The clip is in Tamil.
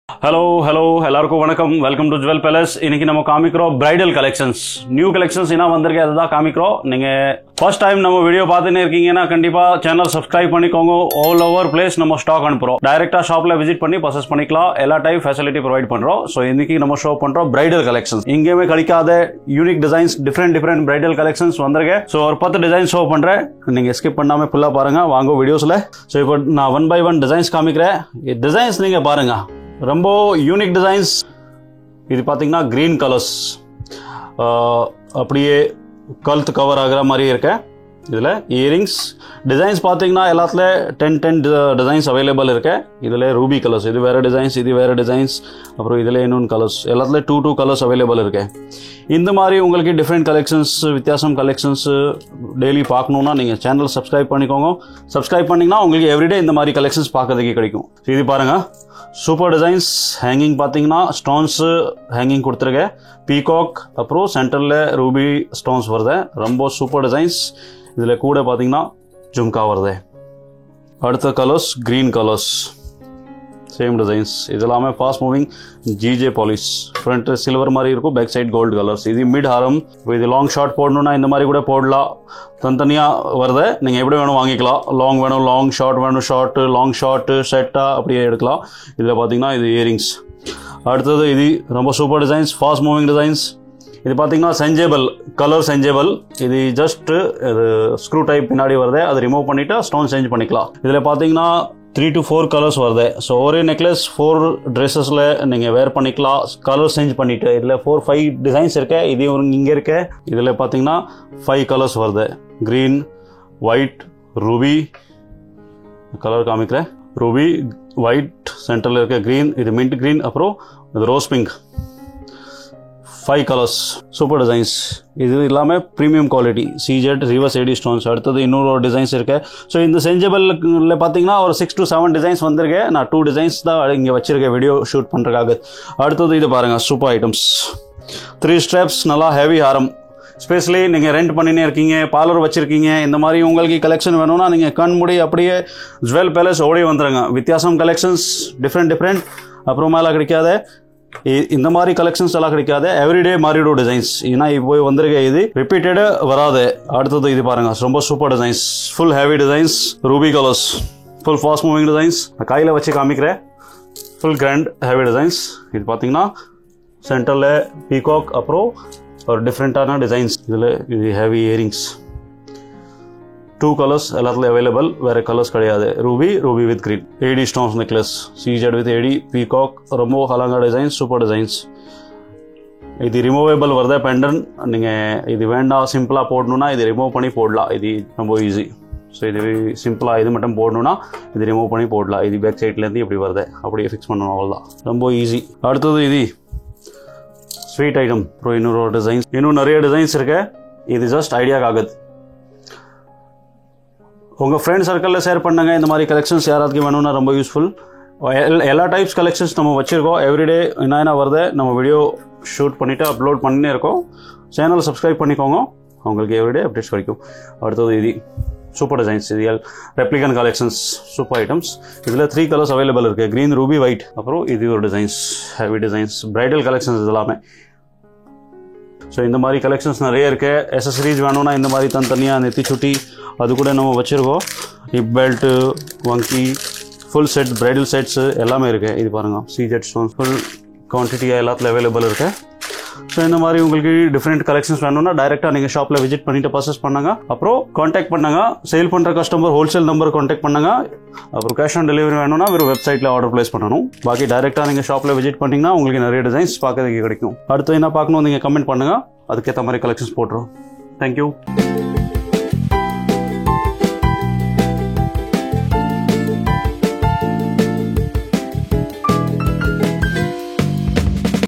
हेलो எல்லாருக்கும் வணக்கம் வெல்கம் டு ஜுவல் பேலஸ் இன்னைக்கு நம்ம காமிக்கிறோம் பிரைடல் கலெக்ஷன்ஸ் நியூ கலெக்ஷன்ஸ் என்ன வந்திருக்கு அதுதான் காமிக்கிறோம் நீங்க ஃபர்ஸ்ட் டைம் நம்ம வீடியோ பார்த்துட்டே இருக்கீங்கன்னா கண்டிப்பா சேனல் சப்ஸ்கிரைப் பண்ணிக்கோங்க ஆல் ஓவர் பிளேஸ் நம்ம ஸ்டாக் அனுப்புறோம் டைரக்டா ஷாப்ல விசிட் பண்ணி பர்ச்சேஸ் பண்ணிக்கலாம் எல்லா டைப் ஃபெசிலிட்டி ப்ரொவைட் பண்றோம் சோ இன்னைக்கு நம்ம ஷோ பண்றோம் பிரைடல் கலெக்ஷன்ஸ் எங்கேயுமே கிடைக்காத unique designs different bridal collections வந்திருக்கு சோ ஒரு 10 டிசைன் ஷோ பண்றேன் நீங்க ஸ்கிப் பண்ணாம ஃபுல்லா பாருங்க வாங்க வீடியோஸ்ல சோ இப்போ நான் 1 by 1 டிசைன்ஸ் காமிக்கிறேன் டிசைன்ஸ் நீங்க பாருங்க ரொம்ப யூனிக் டிசைன்ஸ் இது பாத்தீங்கன்னா கிரீன் கலர்ஸ் அப்படியே கழுத்து கவர் ஆகிற மாதிரி இருக்கு இதில் இயரிங்ஸ் டிசைன்ஸ் பார்த்தீங்கன்னா எல்லாத்துல 10 டிசைன்ஸ் அவைலபிள் இருக்கு இதில் ரூபி கலர்ஸ் இது வேறு டிசைன்ஸ் இது வேறு டிசைன்ஸ் அப்புறம் இதில் இன்னொன்று கலர்ஸ் எல்லாத்துல 2 கலர்ஸ் அவைலபிள் இருக்கு இந்த மாதிரி உங்களுக்கு டிஃப்ரெண்ட் கலெக்ஷன்ஸ் வித்தியாசம் கலெக்ஷன்ஸ் டெய்லி பார்க்கணுன்னா நீங்கள் சேனல் சப்ஸ்கிரைப் பண்ணிக்கோங்க சப்ஸ்கிரைப் பண்ணிங்கன்னா உங்களுக்கு எவ்ரிடே இந்த மாதிரி கலெக்ஷன்ஸ் பார்க்கறதுக்கு கிடைக்கும் இது பாருங்கள் சூப்பர் டிசைன்ஸ் ஹேங்கிங் பார்த்தீங்கன்னா ஸ்டோன்ஸ் ஹேங்கிங் கொடுத்துருக்கேன் பீகாக் அப்புறம் சென்டரில் ரூபி ஸ்டோன்ஸ் வருது ரொம்ப சூப்பர் டிசைன்ஸ் இதில் கூட பார்த்தீங்கன்னா ஜும்கா வருது அடுத்த colours green colours same designs இதெல்லாமே fast moving GJ polish front silver மாதிரி இருக்கும் பேக் சைட் கோல்டு கலர்ஸ் இது மிட் ஹாரம் இது லாங் ஷார்ட் போடணும்னா இந்த மாதிரி கூட போடலாம் தனித்தனியாக வருது நீங்கள் எப்படி வேணும் வாங்கிக்கலாம் லாங் வேணும் லாங் ஷார்ட் வேணும் ஷார்ட்டு லாங் ஷார்ட்டு செட்டாக அப்படியே எடுக்கலாம் இதில் பார்த்தீங்கன்னா இது இயரிங்ஸ் அடுத்தது இது ரொம்ப super designs fast moving designs இது பார்த்தீங்கன்னா செஞ்சேபிள் கலர் செஞ்சேபிள் இது ஜஸ்ட் இது ஸ்க்ரூ டைப் பின்னாடி வருது அதை ரிமூவ் பண்ணிவிட்டு ஸ்டோன் சேஞ்ச் பண்ணிக்கலாம் இதில் பார்த்தீங்கன்னா 3 to 4 கலர்ஸ் வருது ஸோ ஒரே நெக்லஸ் 4 ட்ரெஸ்ஸஸில் நீங்கள் வேர் பண்ணிக்கலாம் கலர் சேஞ்ச் பண்ணிவிட்டு இதில் 4-5 டிசைன்ஸ் இருக்கு இது இங்கே இருக்கு இதில் பார்த்தீங்கன்னா 5 கலர்ஸ் வருது க்ரீன் ஒயிட் ரூபி கலர் காமிக்கிறேன் ரூபி ஒயிட் சென்டரில் இருக்க க்ரீன் இது மின்ட் க்ரீன் அப்புறம் இது rose pink 5 colours super designs இது இல்லாமல் premium quality CZ reverse AD stones அடுத்தது இன்னொரு டிசைன்ஸ் இருக்கு ஸோ இந்த செஞ்சபிளில் பார்த்தீங்கன்னா ஒரு 6 to 7 டிசைன்ஸ் வந்திருக்கு நான் 2 டிசைன்ஸ் தான் இங்கே வச்சிருக்கேன் வீடியோ ஷூட் பண்ணுறதுக்காக அடுத்தது இது பாருங்கள் சூப்பர் ஐட்டம்ஸ் 3 ஸ்ட்ராப்ஸ் நல்லா ஹெவி ஹாரம் ஸ்பெஷலி நீங்கள் ரெண்ட் பண்ணினே இருக்கீங்க பார்லர் வச்சுருக்கீங்க இந்த மாதிரி உங்களுக்கு கலெக்ஷன் வேணும்னா நீங்கள் கண்மூடி அப்படியே ஜுவல் பேலஸ் ஓடி வந்துடுங்க வித்தியாசம் கலெக்ஷன்ஸ் டிஃப்ரெண்ட் அப்புறமேலாம் கிடைக்காத இந்த மாதிரி கலெக்ஷன்ஸ் எல்லாம் கிடைக்காது எவ்ரிடே மாறிடும் டிசைன்ஸ் ஏன்னா இப்போ வந்திருக்க இது ரிப்பீட்டடு வராது அடுத்தது இது பாருங்க ரொம்ப super designs full heavy designs Ruby colours full fast moving designs கையில் வச்சு காமிக்கிறேன் ஃபுல் கிராண்ட் ஹெவி டிசைன்ஸ் இது பார்த்தீங்கன்னா சென்டரில் பீகாக் அப்புறம் ஒரு டிஃப்ரெண்ட்டான டிசைன்ஸ் இதில் இது ஹெவி இயரிங்ஸ் 2 கலர்ஸ் எல்லாத்துலையும் அவைலபிள் வேறு கலர்ஸ் கிடையாது ruby with green AD stones necklace CZ with AD peacock ரொம்ப அழகான டிசைன்ஸ் சூப்பர் டிசைன்ஸ் இது ரிமூவேபிள் வருது பெண்டன் நீங்கள் இது வேண்டாம் சிம்பிளாக போடணுன்னா இது ரிமூவ் பண்ணி போடலாம் இது ரொம்ப ஈஸி ஸோ இது சிம்பிளாக இது மட்டும் போடணுன்னா இது ரிமூவ் பண்ணி போடலாம் இது பேக் சைட்லேருந்து இப்படி வருது அப்படியே ஃபிக்ஸ் பண்ணணும் அவ்வளோதான் ரொம்ப ஈஸி அடுத்தது இது ஸ்வீட் ஐட்டம் அப்புறம் இன்னொரு டிசைன்ஸ் இன்னும் நிறைய டிசைன்ஸ் இருக்கு இது ஜஸ்ட் ஐடியாக்காகுது உங்கள் ஃப்ரெண்ட் சர்க்கிளில் ஷேர் பண்ணுங்க இந்த மாதிரி கலெக்ஷன்ஸ் யாராவது வேணும்னா ரொம்ப யூஸ்ஃபுல் எல்லா டைப்ஸ் கலெக்ஷன்ஸ் நம்ம வச்சுருக்கோம் எவ்ரிடே என்ன வருது நம்ம வீடியோ ஷூட் பண்ணிவிட்டு அப்லோட் பண்ணினே இருக்கோம் சேனல் சப்ஸ்கிரைப் பண்ணிக்கோங்க உங்களுக்கு எவ்ரிடே அப்டேட்ஸ் கிடைக்கும் அடுத்தது இது சூப்பர் டிசைன்ஸ் இது ரெப்ளிகன் கலெக்ஷன்ஸ் சூப்பர் ஐட்டம்ஸ் இதில் 3 கலர்ஸ் அவைலபிள் இருக்குது க்ரீன் ரூபி ஒயிட் அப்புறம் இது ஒரு designs heavy designs bridal collections இதெல்லாமே ஸோ இந்த மாதிரி கலெக்ஷன்ஸ் நிறைய இருக்குது எசசரிஸ் வேணும்னா இந்த மாதிரி தனியாக நெத்தி சுட்டி அது கூட நம்ம வச்சுருக்கோம் ஹிப் பெல்ட்டு வங்கி ஃபுல் செட் பிரைடல் செட்ஸு எல்லாமே இருக்குது இது பாருங்கள் சிஜெட் ஸ்டோன்ஸ் ஃபுல் குவான்டிட்டியாக எல்லாத்துல அவைலபிள் இருக்குது ஸோ இந்த மாதிரி உங்களுக்கு டிஃப்ரெண்ட் கலெக்ஷன்ஸ் வேணும்னா டைரெக்டாக நீங்கள் ஷாப்பில் விசிட் பண்ணிட்டு பர்ச்சேஸ் பண்ணுங்க அப்புறம் காண்டாக்ட் பண்ணுங்க சேல் பண்ணுற கஸ்டமர் ஹோல்சேல் நம்பர் காண்டாக்ட் பண்ணுங்க அப்புறம் கேஷ் ஆன் டெலிவரி வேணும்னா வெறும் வெப்சைட்டில் ஆர்டர் பிளேஸ் பண்ணணும் பாக்கி டைரெக்டாக நீங்கள் ஷாப்பில் விசிட் பண்ணிங்கன்னா உங்களுக்கு நிறைய டிசைன்ஸ் பார்க்கறதுக்கு கிடைக்கும் அடுத்து என்ன பார்க்கணும் நீங்கள் கமெண்ட் பண்ணுங்கள் அதுக்கேற்ற மாதிரி கலெக்ஷன்ஸ் போட்டுரும் தேங்க்யூ